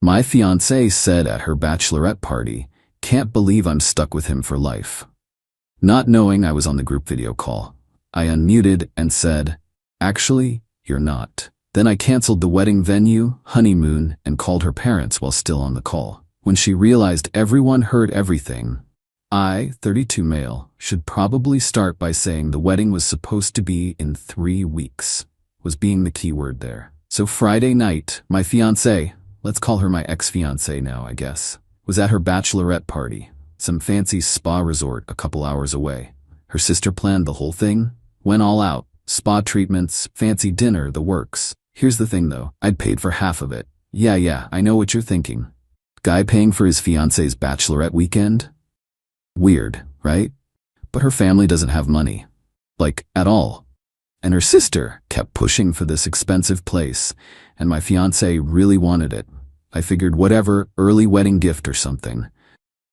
My fiancée said at her bachelorette party, "Can't believe I'm stuck with him for life." Not knowing I was on the group video call, I unmuted and said, "Actually, you're not." Then I canceled the wedding venue, honeymoon, and called her parents while still on the call. When she realized everyone heard everything, I, 32 male, should probably start by saying the wedding was supposed to be in 3 weeks, was being the key word there. So Friday night, my fiancée, let's call her my ex-fiancée now, I guess, was at her bachelorette party, some fancy spa resort a couple hours away. Her sister planned the whole thing, went all out, spa treatments, fancy dinner, the works. Here's the thing though, I'd paid for half of it. Yeah, I know what you're thinking. Guy paying for his fiancée's bachelorette weekend? Weird, right? But her family doesn't have money. Like, at all. And her sister kept pushing for this expensive place, and my fiancé really wanted it. I figured whatever, early wedding gift or something.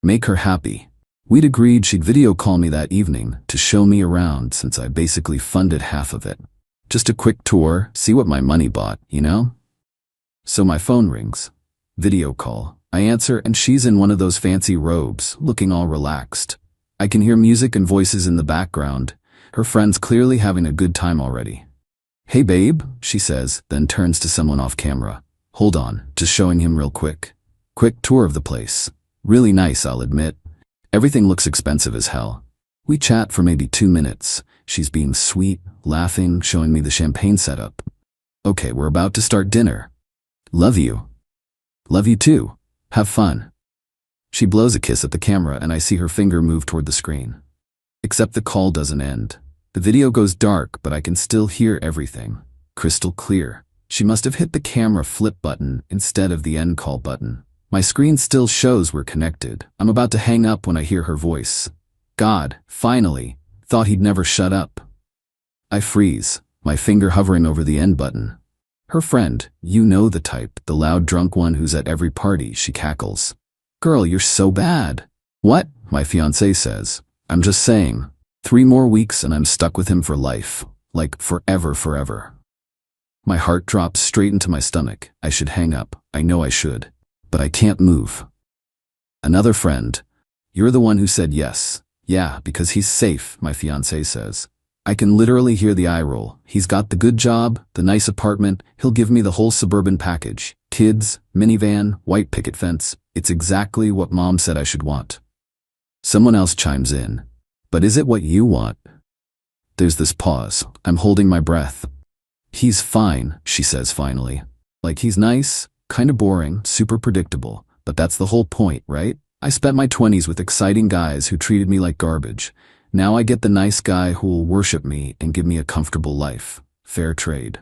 Make her happy. We'd agreed she'd video call me that evening to show me around since I basically funded half of it. Just a quick tour, see what my money bought, you know? So my phone rings. Video call. I answer and she's in one of those fancy robes, looking all relaxed. I can hear music and voices in the background. Her friend's clearly having a good time already. "Hey babe," she says, then turns to someone off camera. "Hold on, just showing him real quick. Quick tour of the place. Really nice, I'll admit. Everything looks expensive as hell." We chat for maybe 2 minutes. She's being sweet, laughing, showing me the champagne setup. "Okay, we're about to start dinner. Love you." "Love you too. Have fun." She blows a kiss at the camera and I see her finger move toward the screen. Except the call doesn't end. The video goes dark, but I can still hear everything. Crystal clear. She must have hit the camera flip button instead of the end call button. My screen still shows we're connected. I'm about to hang up when I hear her voice. God, finally. Thought he'd never shut up. I freeze, my finger hovering over the end button. Her friend, you know the type, the loud drunk one who's at every party, she cackles. "Girl, you're so bad." "What?" my fiancé says. "I'm just saying. 3 more weeks and I'm stuck with him for life. Like forever. My heart drops straight into my stomach. I should hang up. I know I should. But I can't move. Another friend. "You're the one who said yes." "Yeah, because he's safe," my fiancé says. I can literally hear the eye roll. He's got the good job, the nice apartment, he'll give me the whole suburban package. Kids, minivan, white picket fence. It's exactly what mom said I should want. Someone else chimes in. "But is it what you want?" There's this pause. I'm holding my breath. "He's fine," she says finally. Like he's nice, kinda boring, super predictable, but that's the whole point, right? I spent my 20s with exciting guys who treated me like garbage. Now I get the nice guy who will worship me and give me a comfortable life. Fair trade.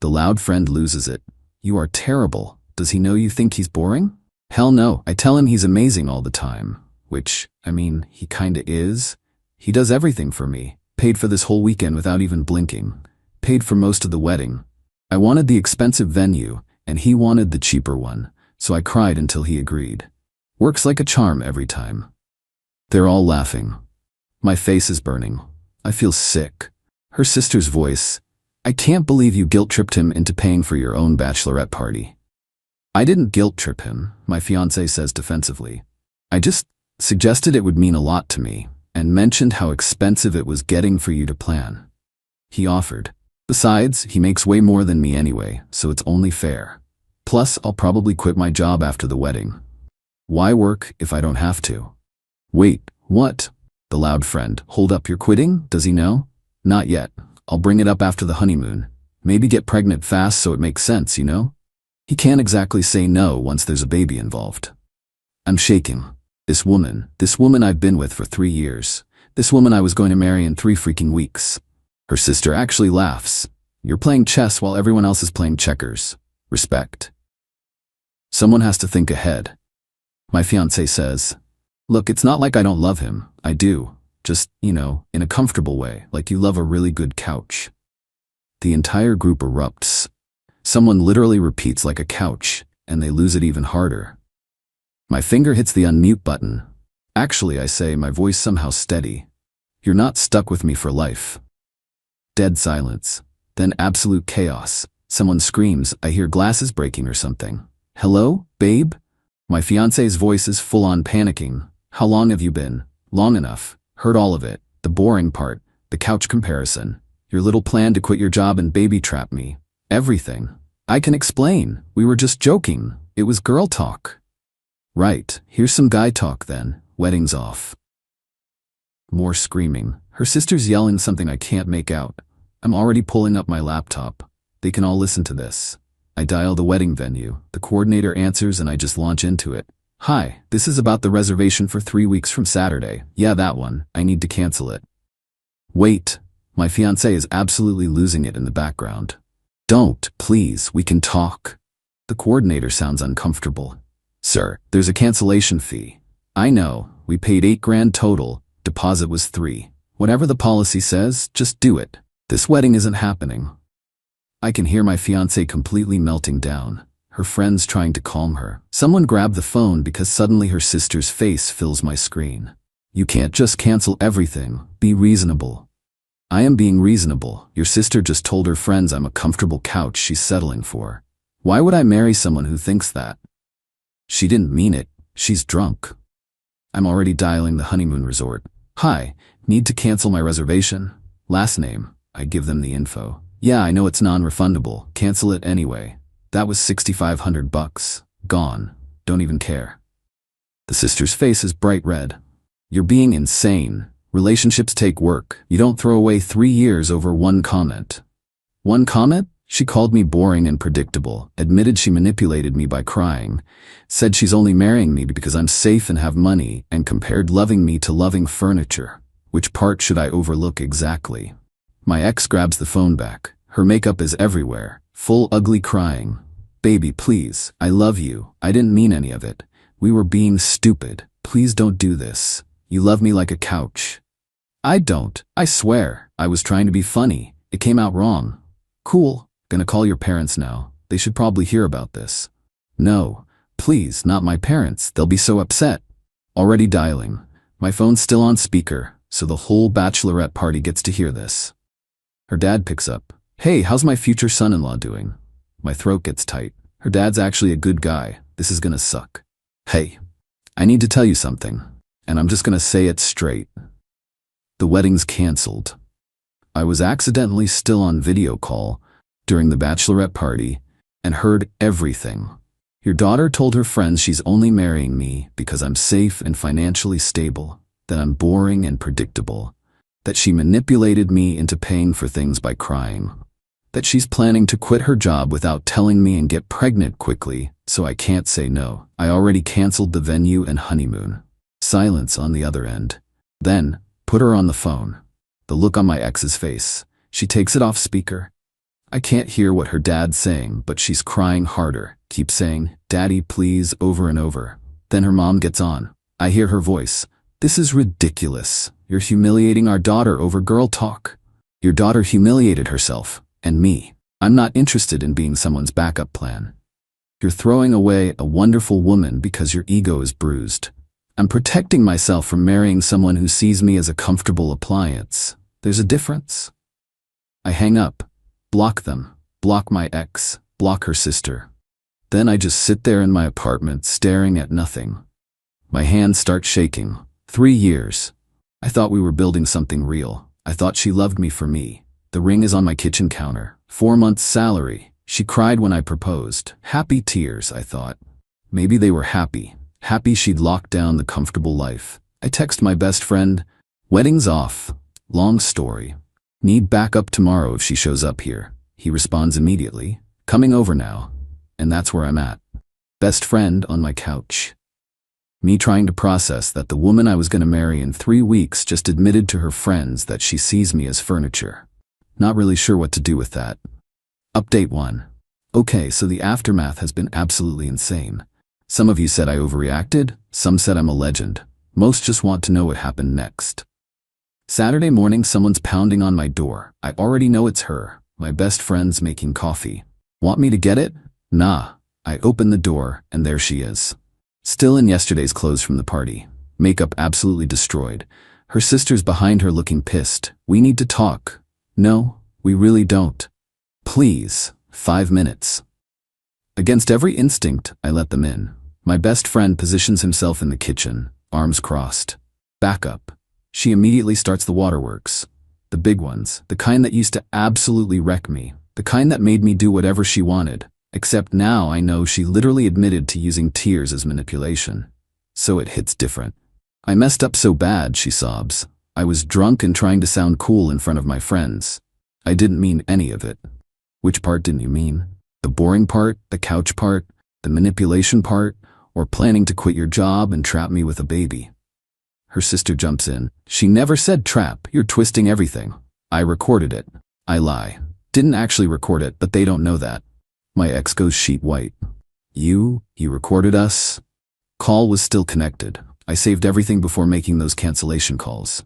The loud friend loses it. "You are terrible. Does he know you think he's boring?" "Hell no. I tell him he's amazing all the time." Which, I mean, he kinda is. He does everything for me. Paid for this whole weekend without even blinking. Paid for most of the wedding. I wanted the expensive venue, and he wanted the cheaper one, so I cried until he agreed. Works like a charm every time. They're all laughing. My face is burning. I feel sick. Her sister's voice. "I can't believe you guilt-tripped him into paying for your own bachelorette party." "I didn't guilt-trip him," my fiancé says defensively. "I just suggested it would mean a lot to me, and mentioned how expensive it was getting for you to plan." He offered. "Besides, he makes way more than me anyway, so it's only fair. Plus, I'll probably quit my job after the wedding. Why work if I don't have to?" "Wait, what?" The loud friend. "Hold up, you're quitting? Does he know?" "Not yet. I'll bring it up after the honeymoon. Maybe get pregnant fast so it makes sense, you know? He can't exactly say no once there's a baby involved." I'm shaking. This woman I've been with for 3 years. This woman I was going to marry in 3 freaking weeks. Her sister actually laughs. "You're playing chess while everyone else is playing checkers. Respect." Someone has to think ahead. My fiancé says, "Look, it's not like I don't love him. I do. Just, in a comfortable way, like you love a really good couch." The entire group erupts. Someone literally repeats like a couch, and they lose it even harder. My finger hits the unmute button. "Actually," I say, my voice somehow steady. "You're not stuck with me for life." Dead silence. Then absolute chaos. Someone screams. I hear glasses breaking or something. Hello, babe? My fiancé's voice is full on panicking. How long have you been? Long enough. Heard all of it. The boring part. The couch comparison. Your little plan to quit your job and baby trap me. Everything. I can explain. We were just joking. It was girl talk. Right. Here's some guy talk then. Wedding's off. More screaming. Her sister's yelling something I can't make out. I'm already pulling up my laptop. They can all listen to this. I dial the wedding venue. The coordinator answers and I just launch into it. Hi, this is about the reservation for 3 weeks from Saturday. Yeah, that one. I need to cancel it. Wait. My fiancé is absolutely losing it in the background. Don't, please, we can talk. The coordinator sounds uncomfortable. Sir, there's a cancellation fee. I know, we paid $8,000 total, deposit was $3,000. Whatever the policy says, just do it. This wedding isn't happening. I can hear my fiancé completely melting down, her friends trying to calm her. Someone grabbed the phone because suddenly her sister's face fills my screen. You can't just cancel everything, be reasonable. I am being reasonable. Your sister just told her friends I'm a comfortable couch she's settling for. Why would I marry someone who thinks that? She didn't mean it. She's drunk. I'm already dialing the honeymoon resort. Hi, need to cancel my reservation. Last name. I give them the info. Yeah, I know it's non-refundable. Cancel it anyway. That was $6,500. Gone. Don't even care. The sister's face is bright red. You're being insane. Relationships take work. You don't throw away 3 years over one comment. One comment? She called me boring and predictable, admitted she manipulated me by crying, said she's only marrying me because I'm safe and have money, and compared loving me to loving furniture. Which part should I overlook exactly? My ex grabs the phone back. Her makeup is everywhere, full ugly crying. Baby, please, I love you. I didn't mean any of it. We were being stupid. Please don't do this. You love me like a couch. I don't. I swear. I was trying to be funny. It came out wrong. Cool. Gonna call your parents now. They should probably hear about this. No. Please, not my parents. They'll be so upset. Already dialing. My phone's still on speaker, so the whole bachelorette party gets to hear this. Her dad picks up. Hey, how's my future son-in-law doing? My throat gets tight. Her dad's actually a good guy. This is gonna suck. Hey, I need to tell you something, and I'm just gonna say it straight. The wedding's canceled. I was accidentally still on video call during the bachelorette party and heard everything. Your daughter told her friends she's only marrying me because I'm safe and financially stable, that I'm boring and predictable, that she manipulated me into paying for things by crying, that she's planning to quit her job without telling me and get pregnant quickly, so I can't say no. I already canceled the venue and honeymoon. Silence on the other end. Then, put her on the phone. The look on my ex's face. She takes it off speaker. I can't hear what her dad's saying, but she's crying harder, keeps saying, Daddy, please, over and over. Then her mom gets on. I hear her voice. This is ridiculous. You're humiliating our daughter over girl talk. Your daughter humiliated herself, and me. I'm not interested in being someone's backup plan. You're throwing away a wonderful woman because your ego is bruised. I'm protecting myself from marrying someone who sees me as a comfortable appliance. There's a difference. I hang up, block them, block my ex, block her sister. Then I just sit there in my apartment staring at nothing. My hands start shaking. 3 years. I thought we were building something real. I thought she loved me for me. The ring is on my kitchen counter. 4 months' salary. She cried when I proposed. Happy tears, I thought. Maybe they were happy. Happy she'd locked down the comfortable life. I text my best friend. Wedding's off. Long story. Need backup tomorrow if she shows up here. He responds immediately. Coming over now. And that's where I'm at. Best friend on my couch. Me trying to process that the woman I was going to marry in 3 weeks just admitted to her friends that she sees me as furniture. Not really sure what to do with that. Update 1. Okay, so the aftermath has been absolutely insane. Some of you said I overreacted, some said I'm a legend. Most just want to know what happened next. Saturday morning, someone's pounding on my door. I already know it's her. My best friend's making coffee. Want me to get it? Nah. I open the door, and there she is. Still in yesterday's clothes from the party. Makeup absolutely destroyed. Her sister's behind her looking pissed. We need to talk. No, we really don't. Please, 5 minutes. Against every instinct, I let them in. My best friend positions himself in the kitchen, arms crossed. Back up. She immediately starts the waterworks. The big ones, the kind that used to absolutely wreck me, the kind that made me do whatever she wanted. Except now I know she literally admitted to using tears as manipulation. So it hits different. I messed up so bad, she sobs. I was drunk and trying to sound cool in front of my friends. I didn't mean any of it. Which part didn't you mean? The boring part, the couch part, the manipulation part, or planning to quit your job and trap me with a baby? Her sister jumps in. She never said trap, you're twisting everything. I recorded it. I lie. Didn't actually record it, but they don't know that. My ex goes sheet white. You recorded us? Call was still connected. I saved everything before making those cancellation calls.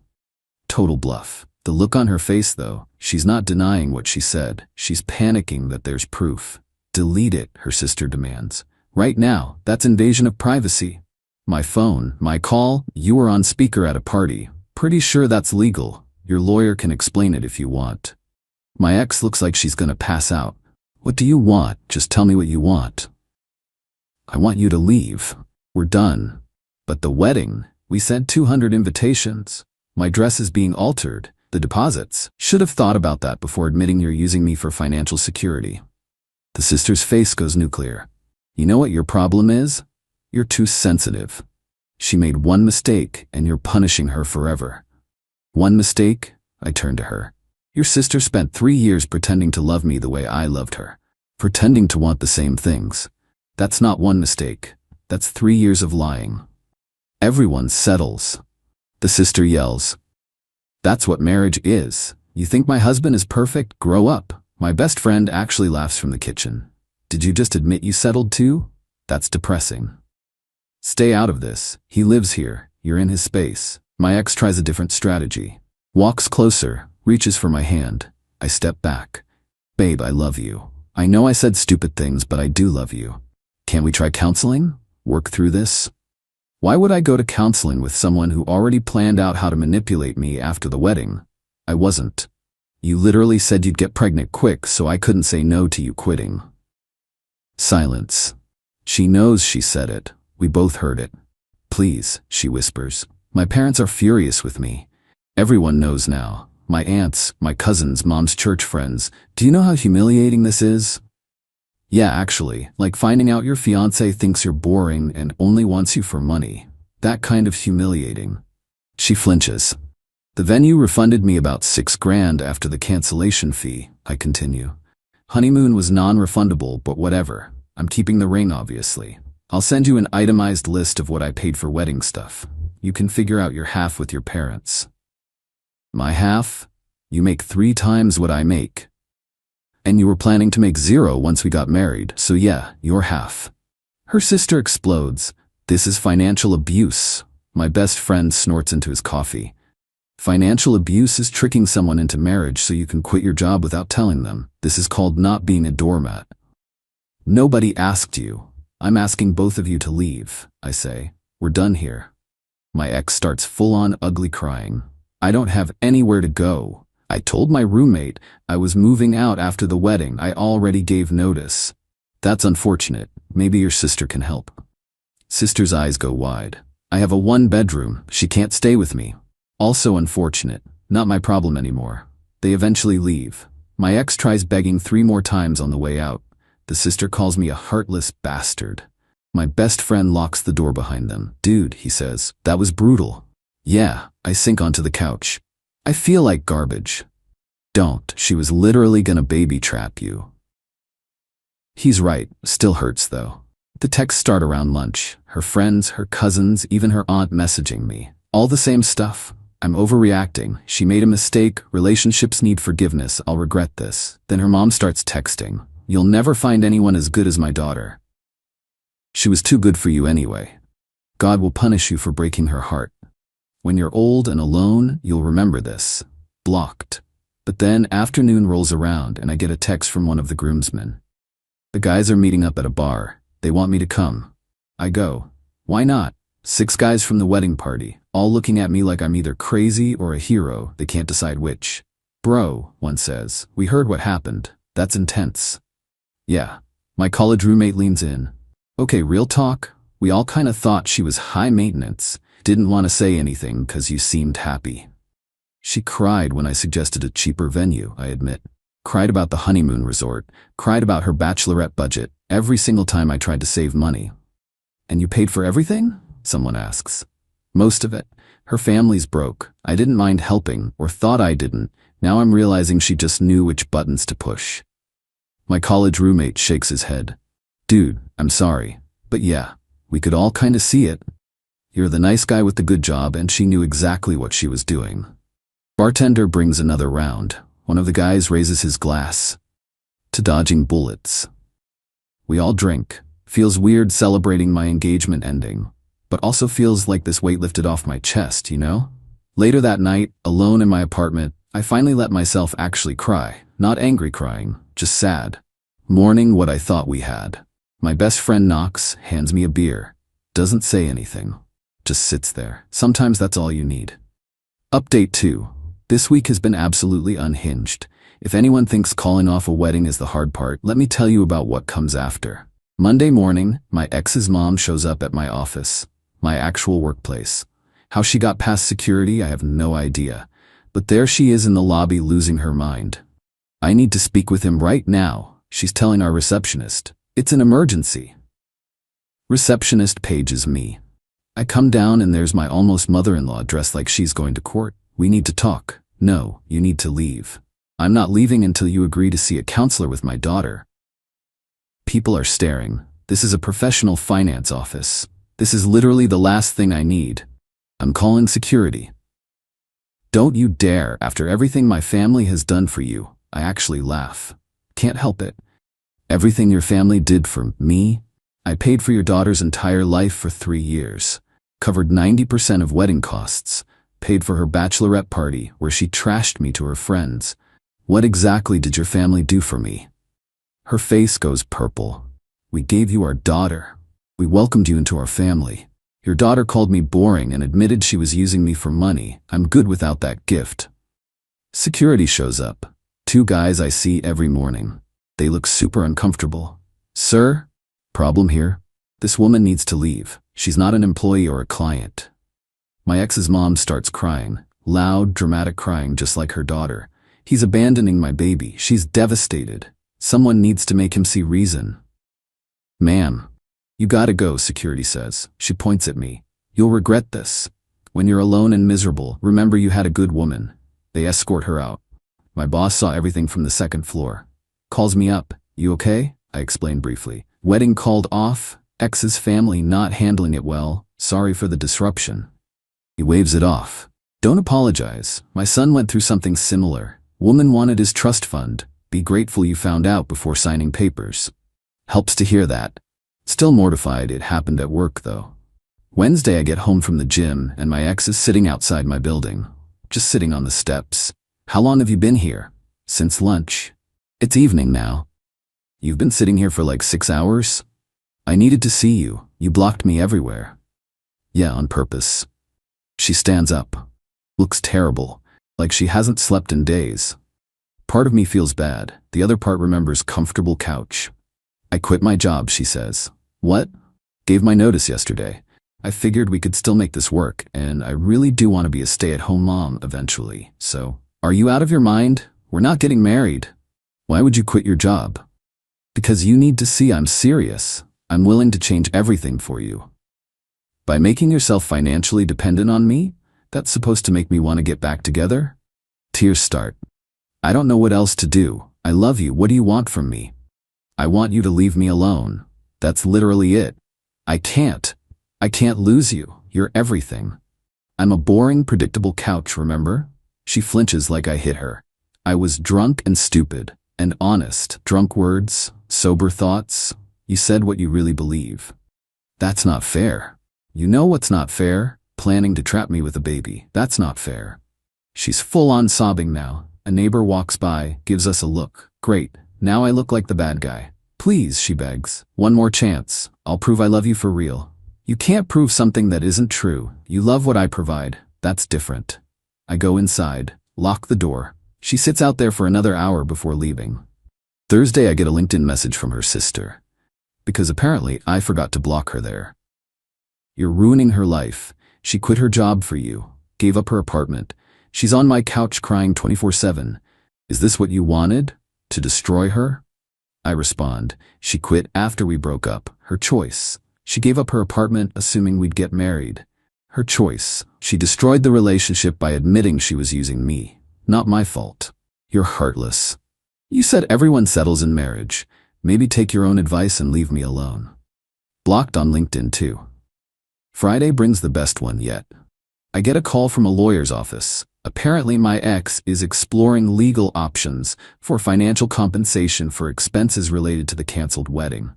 Total bluff. The look on her face though, she's not denying what she said. She's panicking that there's proof. Delete it, her sister demands. Right now, that's invasion of privacy. My phone, my call, you were on speaker at a party. Pretty sure that's legal. Your lawyer can explain it if you want. My ex looks like she's gonna pass out. What do you want? Just tell me what you want. I want you to leave. We're done. But the wedding, we sent 200 invitations. My dress is being altered. The deposits. Should have thought about that before admitting you're using me for financial security. The sister's face goes nuclear. You know what your problem is? You're too sensitive. She made one mistake and you're punishing her forever. One mistake? I turn to her. Your sister spent 3 years pretending to love me the way I loved her. Pretending to want the same things. That's not one mistake. That's 3 years of lying. Everyone settles. The sister yells. That's what marriage is. You think my husband is perfect? Grow up. My best friend actually laughs from the kitchen. Did you just admit you settled too? That's depressing. Stay out of this. He lives here. You're in his space. My ex tries a different strategy. Walks closer, reaches for my hand. I step back. Babe, I love you. I know I said stupid things, but I do love you. Can't we try counseling? Work through this? Why would I go to counseling with someone who already planned out how to manipulate me after the wedding? I wasn't. You literally said you'd get pregnant quick, so I couldn't say no to you quitting. Silence. She knows she said it. We both heard it. Please, she whispers. My parents are furious with me. Everyone knows now. My aunts, my cousins, mom's church friends. Do you know how humiliating this is? Yeah, actually, like finding out your fiancé thinks you're boring and only wants you for money. That kind of humiliating. She flinches. The venue refunded me about $6,000 after the cancellation fee, I continue. Honeymoon was non-refundable, but whatever. I'm keeping the ring, obviously. I'll send you an itemized list of what I paid for wedding stuff. You can figure out your half with your parents. My half? You make 3 times what I make. And you were planning to make 0 once we got married, so yeah, your half. Her sister explodes. This is financial abuse. My best friend snorts into his coffee. Financial abuse is tricking someone into marriage so you can quit your job without telling them. This is called not being a doormat. Nobody asked you. I'm asking both of you to leave, I say. We're done here. My ex starts full-on ugly crying. I don't have anywhere to go. I told my roommate I was moving out after the wedding. I already gave notice. That's unfortunate. Maybe your sister can help. Sister's eyes go wide. I have a 1-bedroom. She can't stay with me. Also unfortunate. Not my problem anymore. They eventually leave. My ex tries begging 3 more times on the way out. The sister calls me a heartless bastard. My best friend locks the door behind them. Dude, he says, that was brutal. Yeah, I sink onto the couch. I feel like garbage. Don't, she was literally gonna baby trap you. He's right, still hurts though. The texts start around lunch. Her friends, her cousins, even her aunt messaging me. All the same stuff. I'm overreacting. She made a mistake. Relationships need forgiveness. I'll regret this. Then her mom starts texting. You'll never find anyone as good as my daughter. She was too good for you anyway. God will punish you for breaking her heart. When you're old and alone, you'll remember this. Blocked. But then afternoon rolls around and I get a text from one of the groomsmen. The guys are meeting up at a bar. They want me to come. I go. Why not? 6 guys from the wedding party, all looking at me like I'm either crazy or a hero. They can't decide which. Bro, one says, we heard what happened. That's intense. Yeah, My college roommate leans in. Okay, real talk. We all kind of thought she was high maintenance. Didn't want to say anything because you seemed happy. She cried when I suggested a cheaper venue, I admit. Cried about the honeymoon resort. Cried about her bachelorette budget every single time I tried to save money. And you paid for everything? Someone asks. Most of it. Her family's broke. I didn't mind helping, or thought I didn't. Now I'm realizing she just knew which buttons to push. My college roommate shakes his head. Dude, I'm sorry. But yeah, we could all kind of see it. You're the nice guy with the good job, and she knew exactly what she was doing. Bartender brings another round. One of the guys raises his glass. To dodging bullets. We all drink. Feels weird celebrating my engagement ending, but also feels like this weight lifted off my chest, you know? Later that night, alone in my apartment, I finally let myself actually cry. Not angry crying, just sad. Mourning what I thought we had. My best friend knocks, hands me a beer. Doesn't say anything. Just sits there. Sometimes that's all you need. Update 2. This week has been absolutely unhinged. If anyone thinks calling off a wedding is the hard part, let me tell you about what comes after. Monday morning, my ex's mom shows up at my office. My actual workplace. How she got past security, I have no idea. But there she is in the lobby losing her mind. I need to speak with him right now, she's telling our receptionist. It's an emergency. Receptionist pages me. I come down and there's my almost mother-in-law dressed like she's going to court. We need to talk. No, you need to leave. I'm not leaving until you agree to see a counselor with my daughter. People are staring. This is a professional finance office. This is literally the last thing I need. I'm calling security. Don't you dare, after everything my family has done for you. I actually laugh. Can't help it. Everything your family did for me? I paid for your daughter's entire life for 3 years. Covered 90% of wedding costs. Paid for her bachelorette party where she trashed me to her friends. What exactly did your family do for me? Her face goes purple. We gave you our daughter. We welcomed you into our family. Your daughter called me boring and admitted she was using me for money. I'm good without that gift. Security shows up. 2 guys I see every morning. They look super uncomfortable. Sir? Problem here? This woman needs to leave. She's not an employee or a client. My ex's mom starts crying. Loud, dramatic crying just like her daughter. He's abandoning my baby. She's devastated. Someone needs to make him see reason. Ma'am, you gotta go, security says. She points at me. You'll regret this. When you're alone and miserable, remember you had a good woman. They escort her out. My boss saw everything from the 2nd floor. Calls me up. You okay? I explain briefly. Wedding called off. Ex's family not handling it well. Sorry for the disruption. He waves it off. Don't apologize. My son went through something similar. Woman wanted his trust fund. Be grateful you found out before signing papers. Helps to hear that. Still mortified it happened at work though. Wednesday I get home from the gym and my ex is sitting outside my building. Just sitting on the steps. How long have you been here? Since lunch. It's evening now. You've been sitting here for like 6 hours? I needed to see you. You blocked me everywhere. Yeah, on purpose. She stands up. Looks terrible. Like she hasn't slept in days. Part of me feels bad. The other part remembers comfortable couch. I quit my job, she says. What? Gave my notice yesterday. I figured we could still make this work, and I really do want to be a stay-at-home mom eventually. So, are you out of your mind? We're not getting married. Why would you quit your job? Because you need to see I'm serious. I'm willing to change everything for you. By making yourself financially dependent on me, that's supposed to make me want to get back together? Tears start. I don't know what else to do. I love you. What do you want from me? I want you to leave me alone. That's literally it. I can't lose you. You're everything. I'm a boring, predictable couch, remember? She flinches like I hit her. I was drunk and stupid and honest. Drunk words, sober thoughts. You said what you really believe. That's not fair. You know what's not fair? Planning to trap me with a baby. That's not fair. She's full on sobbing now. A neighbor walks by, gives us a look. Great. Now I look like the bad guy. Please, she begs. One more chance. I'll prove I love you for real. You can't prove something that isn't true. You love what I provide. That's different. I go inside, lock the door. She sits out there for another hour before leaving. Thursday I get a LinkedIn message from her sister. because apparently I forgot to block her there. You're ruining her life. She quit her job for you, gave up her apartment. She's on my couch crying 24/7. Is this what you wanted? To destroy her? I respond, she quit after we broke up. Her choice. She gave up her apartment assuming we'd get married. Her choice. She destroyed the relationship by admitting she was using me. Not my fault. You're heartless. You said everyone settles in marriage. Maybe take your own advice and leave me alone. Blocked on LinkedIn too. Friday brings the best one yet. I get a call from a lawyer's office. Apparently my ex is exploring legal options for financial compensation for expenses related to the canceled wedding.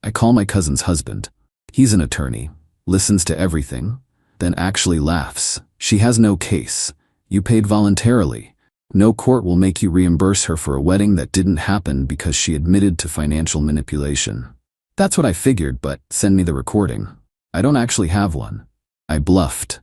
I call my cousin's husband. He's an attorney, listens to everything, then actually laughs. She has no case. You paid voluntarily. No court will make you reimburse her for a wedding that didn't happen because she admitted to financial manipulation. That's what I figured, but send me the recording. I don't actually have one. I bluffed.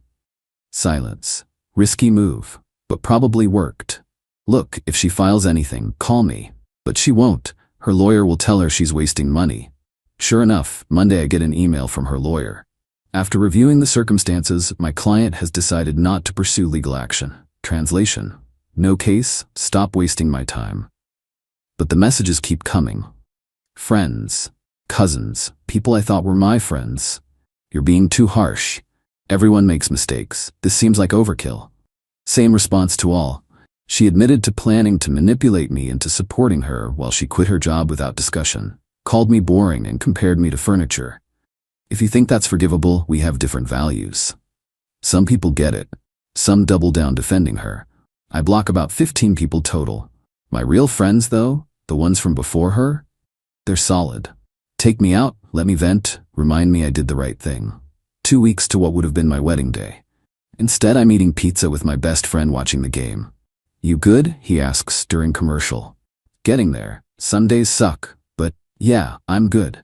Silence. Risky move, but probably worked. Look, if she files anything, call me. But she won't. Her lawyer will tell her she's wasting money. Sure enough, Monday I get an email from her lawyer. After reviewing the circumstances, my client has decided not to pursue legal action. Translation. No case, stop wasting my time. But the messages keep coming. Friends, cousins, people I thought were my friends. You're being too harsh. Everyone makes mistakes. This seems like overkill. Same response to all. She admitted to planning to manipulate me into supporting her while she quit her job without discussion. Called me boring and compared me to furniture. If you think that's forgivable, we have different values. Some people get it. Some double down defending her. I block about 15 people total. My real friends, though, the ones from before her, they're solid. Take me out, let me vent, remind me I did the right thing. 2 weeks to what would have been my wedding day. Instead, I'm eating pizza with my best friend watching the game. You good? He asks during commercial. Getting there. Some days suck, but yeah, I'm good.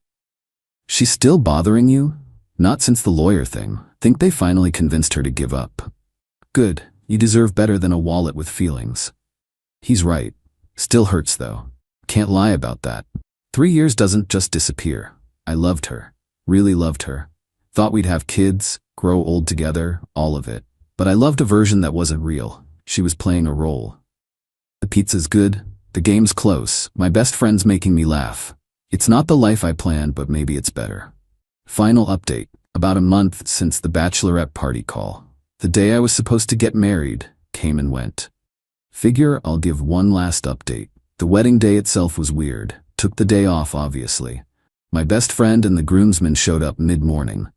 She's still bothering you? Not since the lawyer thing. Think they finally convinced her to give up. Good. You deserve better than a wallet with feelings. He's right. Still hurts though. Can't lie about that. 3 years doesn't just disappear. I loved her. Really loved her. Thought we'd have kids, grow old together, all of it. But I loved a version that wasn't real. She was playing a role. The pizza's good. The game's close. My best friend's making me laugh. It's not the life I planned, but maybe it's better. Final update. About a month since the Bachelorette party call. The day I was supposed to get married came and went. Figure I'll give one last update. The wedding day itself was weird. Took the day off, obviously. My best friend and the groomsmen showed up mid-morning.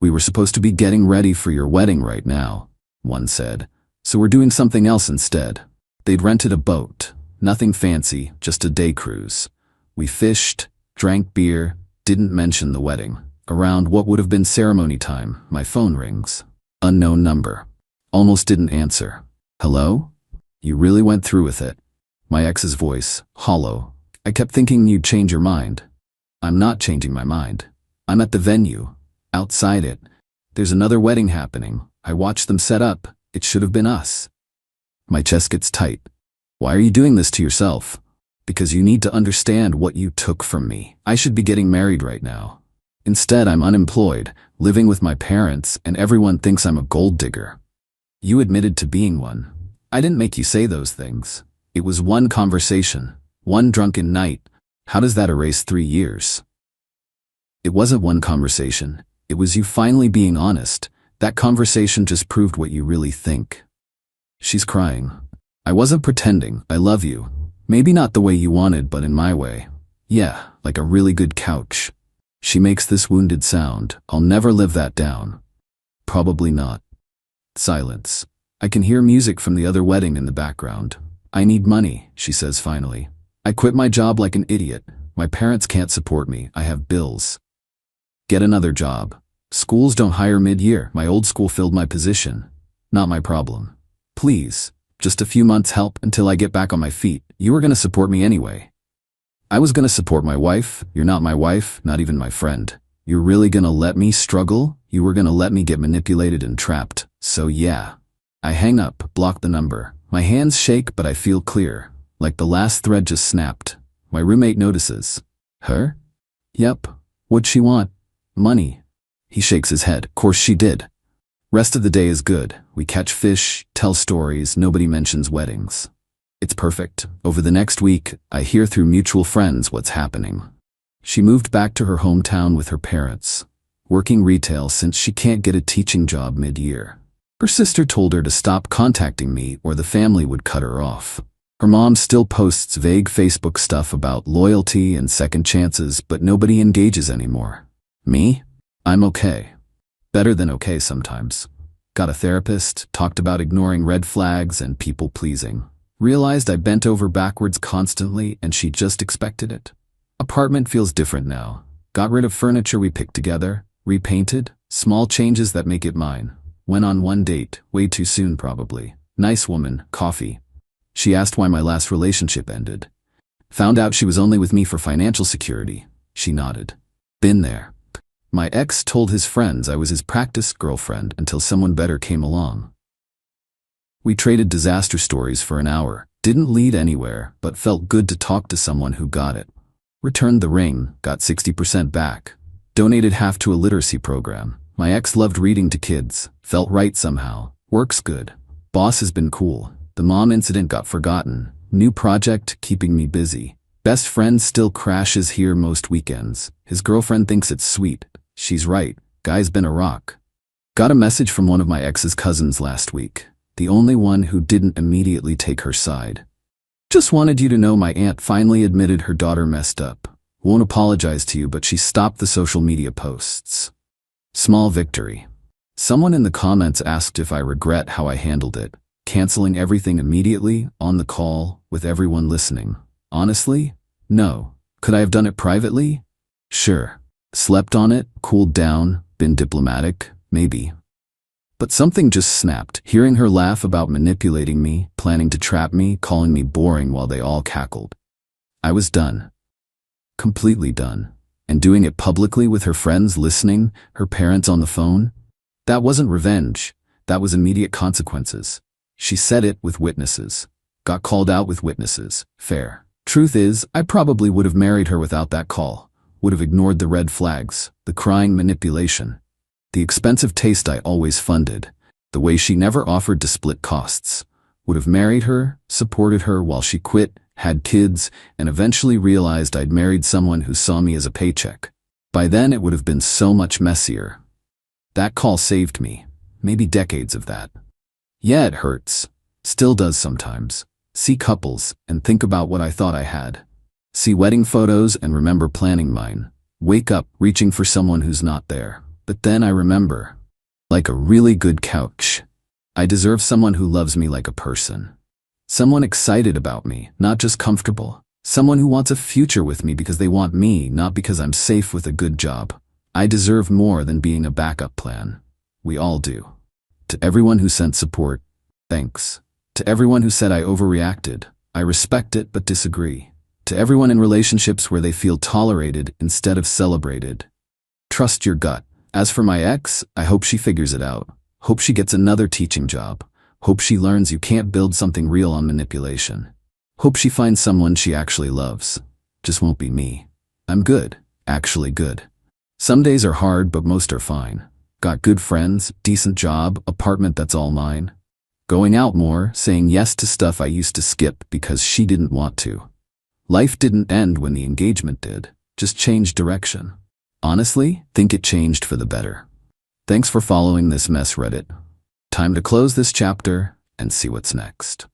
We were supposed to be getting ready for your wedding right now, one said. So we're doing something else instead. They'd rented a boat. Nothing fancy, just a day cruise. We fished, drank beer, didn't mention the wedding. Around what would have been ceremony time, my phone rings. Unknown number. Almost didn't answer. Hello? You really went through with it. My ex's voice, hollow. I kept thinking you'd change your mind. I'm not changing my mind. I'm at the venue. Outside it. There's another wedding happening. I watched them set up. It should have been us. My chest gets tight. Why are you doing this to yourself? Because you need to understand what you took from me. I should be getting married right now. Instead, I'm unemployed, living with my parents, and everyone thinks I'm a gold digger. You admitted to being one. I didn't make you say those things. It was one conversation, one drunken night. How does that erase 3 years? It wasn't one conversation. It was you finally being honest. That conversation just proved what you really think. She's crying. I wasn't pretending. I love you. Maybe not the way you wanted, but in my way. Yeah, like a really good couch. She makes this wounded sound. I'll never live that down. Probably not. Silence. I can hear music from the other wedding in the background. I need money, she says finally. I quit my job like an idiot. My parents can't support me. I have bills. Get another job. Schools don't hire mid-year. My old school filled my position. Not my problem. Please, just a few months help until I get back on my feet. You were going to support me anyway. I was going to support my wife. You're not my wife, not even my friend. You're really going to let me struggle? You were going to let me get manipulated and trapped. So yeah. I hang up, block the number. My hands shake, but I feel clear. Like the last thread just snapped. My roommate notices. Her? Yep. What'd she want? Money. He shakes his head. Course she did. Rest of the day is good. We catch fish, tell stories, nobody mentions weddings. It's perfect. Over the next week, I hear through mutual friends what's happening. She moved back to her hometown with her parents, working retail since she can't get a teaching job mid-year. Her sister told her to stop contacting me or the family would cut her off. Her mom still posts vague Facebook stuff about loyalty and second chances, but nobody engages anymore. Me? I'm okay. Better than okay sometimes. Got a therapist, talked about ignoring red flags and people-pleasing. Realized I bent over backwards constantly and she just expected it. Apartment feels different now. Got rid of furniture we picked together, repainted, small changes that make it mine. Went on one date, way too soon probably. Nice woman, coffee. She asked why my last relationship ended. Found out she was only with me for financial security. She nodded. Been there. My ex told his friends I was his practice girlfriend until someone better came along. We traded disaster stories for an hour. Didn't lead anywhere, but felt good to talk to someone who got it. Returned the ring, got 60% back. Donated half to a literacy program. My ex loved reading to kids. Felt right somehow. Works good. Boss has been cool. The mom incident got forgotten. New project keeping me busy. Best friend still crashes here most weekends. His girlfriend thinks it's sweet. She's right. Guy's been a rock. Got a message from one of my ex's cousins last week. The only one who didn't immediately take her side. Just wanted you to know my aunt finally admitted her daughter messed up. Won't apologize to you, but she stopped the social media posts. Small victory. Someone in the comments asked if I regret how I handled it. Canceling everything immediately, on the call, with everyone listening. Honestly? No. Could I have done it privately? Sure. Slept on it, cooled down, been diplomatic, maybe. But something just snapped, hearing her laugh about manipulating me, planning to trap me, calling me boring while they all cackled. I was done. Completely done. And doing it publicly with her friends listening, her parents on the phone? That wasn't revenge. That was immediate consequences. She said it with witnesses. Got called out with witnesses. Fair. Truth is, I probably would have married her without that call. Would have ignored the red flags, the crying manipulation. The expensive taste I always funded. The way she never offered to split costs. Would have married her, supported her while she quit, had kids, and eventually realized I'd married someone who saw me as a paycheck. By then it would have been so much messier. That call saved me. Maybe decades of that. Yeah, it hurts. Still does sometimes. See couples and think about what I thought I had. See wedding photos and remember planning mine. Wake up reaching for someone who's not there. But then I remember. Like a really good couch. I deserve someone who loves me like a person. Someone excited about me, not just comfortable. Someone who wants a future with me because they want me, not because I'm safe with a good job. I deserve more than being a backup plan. We all do. To everyone who sent support, thanks. To everyone who said I overreacted, I respect it but disagree. To everyone in relationships where they feel tolerated instead of celebrated, trust your gut. As for my ex, I hope she figures it out. Hope she gets another teaching job. Hope she learns you can't build something real on manipulation. Hope she finds someone she actually loves. Just won't be me. I'm good, actually good. Some days are hard, but most are fine. Got good friends, decent job, apartment that's all mine. Going out more, saying yes to stuff I used to skip because she didn't want to. Life didn't end when the engagement did, just changed direction. Honestly, think it changed for the better. Thanks for following this mess, Reddit. Time to close this chapter and see what's next.